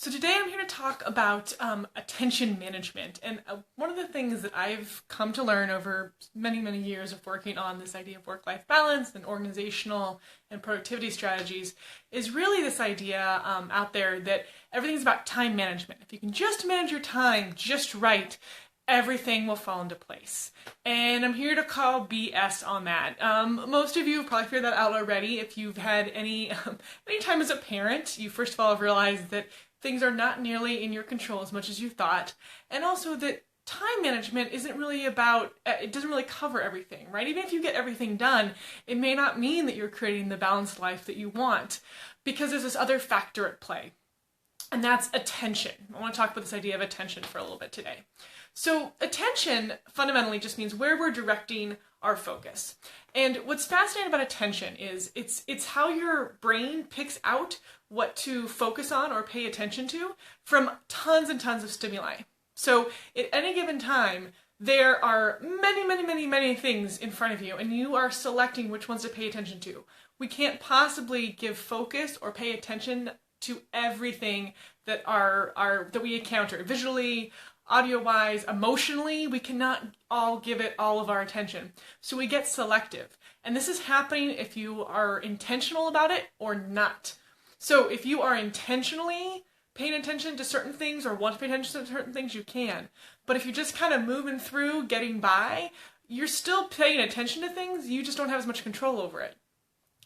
So today I'm here to talk about attention management, and one of the things that I've come to learn over many years of working on this idea of work-life balance and organizational and productivity strategies is really this idea out there that everything's about time management. If you can just manage your time just right, everything will fall into place. And I'm here to call BS on that. Most of you have probably figured that out already. If you've had any time as a parent, you first of all have realized that things are not nearly in your control as much as you thought, and also that time management isn't really about, it doesn't really cover everything, right? Even if you get everything done, it may not mean that you're creating the balanced life that you want, because there's this other factor at play, and that's attention. I want to talk about this idea of attention for a little bit today. So attention fundamentally just means where we're directing our focus. And what's fascinating about attention is it's how your brain picks out what to focus on or pay attention to from tons and tons of stimuli. So at any given time, there are many things in front of you, and you are selecting which ones to pay attention to. We can't possibly give focus or pay attention to everything that that we encounter visually, audio-wise, emotionally. We cannot all give it all of our attention. So we get selective. And this is happening if you are intentional about it or not. So if you are intentionally paying attention to certain things or want to pay attention to certain things, you can. But if you're just kind of moving through, getting by, you're still paying attention to things, you just don't have as much control over it.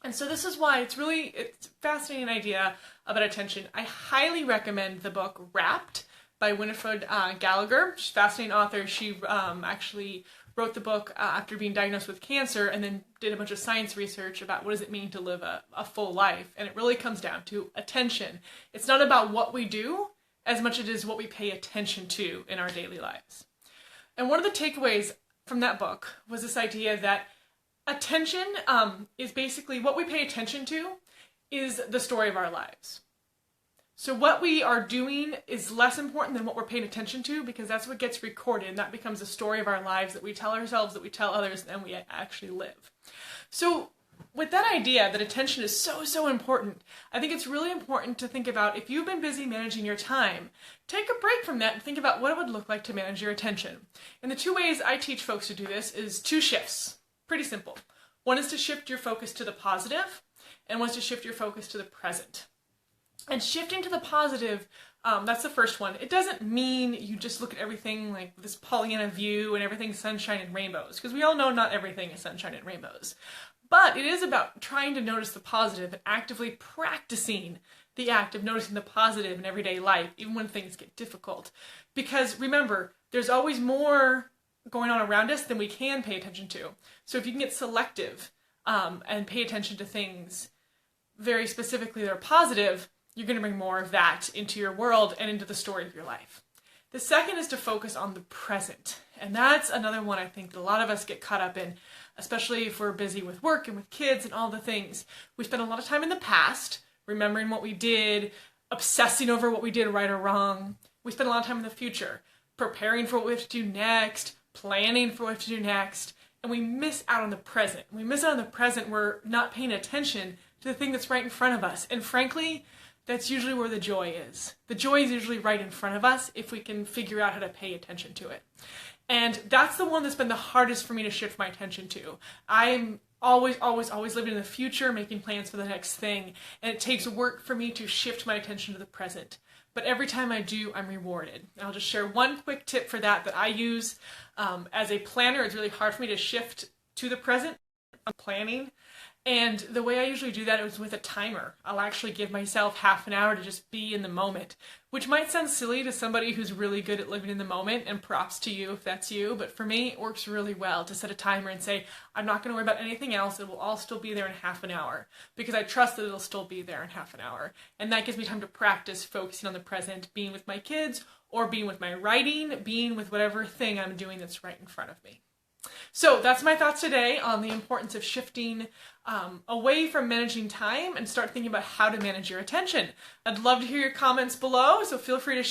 And so this is why it's a fascinating idea about attention. I highly recommend the book Wrapped by Winifred Gallagher. She's a fascinating author. She actually wrote the book after being diagnosed with cancer, and then did a bunch of science research about what does it mean to live a full life. And it really comes down to attention. It's not about what we do as much as it is what we pay attention to in our daily lives. And one of the takeaways from that book was this idea that attention is basically what we pay attention to is the story of our lives. So what we are doing is less important than what we're paying attention to, because that's what gets recorded, and that becomes the story of our lives that we tell ourselves, that we tell others, and we actually live. So with that idea that attention is so important, I think it's really important to think about, if you've been busy managing your time, take a break from that and think about what it would look like to manage your attention. And the two ways I teach folks to do this is two shifts. Pretty simple. One is to shift your focus to the positive, and one is to shift your focus to the present. And shifting to the positive, that's the first one. It doesn't mean you just look at everything like this Pollyanna view and everything's sunshine and rainbows, because we all know not everything is sunshine and rainbows. But it is about trying to notice the positive and actively practicing the act of noticing the positive in everyday life, even when things get difficult. Because remember, there's always more going on around us than we can pay attention to. So if you can get selective and pay attention to things very specifically that are positive, you're going to bring more of that into your world and into the story of your life. The second is to focus on the present. And that's another one I think that a lot of us get caught up in, especially if we're busy with work and with kids and all the things. We spend a lot of time in the past, remembering what we did, obsessing over what we did right or wrong. We spend a lot of time in the future, preparing for what we have to do next, planning for what we have to do next, and we miss out on the present. When we miss out on the present, we're not paying attention to the thing that's right in front of us. And frankly, that's usually where the joy is. The joy is usually right in front of us if we can figure out how to pay attention to it. And that's the one that's been the hardest for me to shift my attention to. I'm always living in the future, making plans for the next thing, and it takes work for me to shift my attention to the present. But every time I do, I'm rewarded. And I'll just share one quick tip for that I use. As a planner, it's really hard for me to shift to the present. I'm planning. And the way I usually do that is with a timer. I'll actually give myself half an hour to just be in the moment, which might sound silly to somebody who's really good at living in the moment, and props to you if that's you, but for me, it works really well to set a timer and say, I'm not going to worry about anything else, it will all still be there in half an hour, because I trust that it'll still be there in half an hour. And that gives me time to practice focusing on the present, being with my kids, or being with my writing, being with whatever thing I'm doing that's right in front of me. So that's my thoughts today on the importance of shifting away from managing time and start thinking about how to manage your attention. I'd love to hear your comments below, so feel free to share.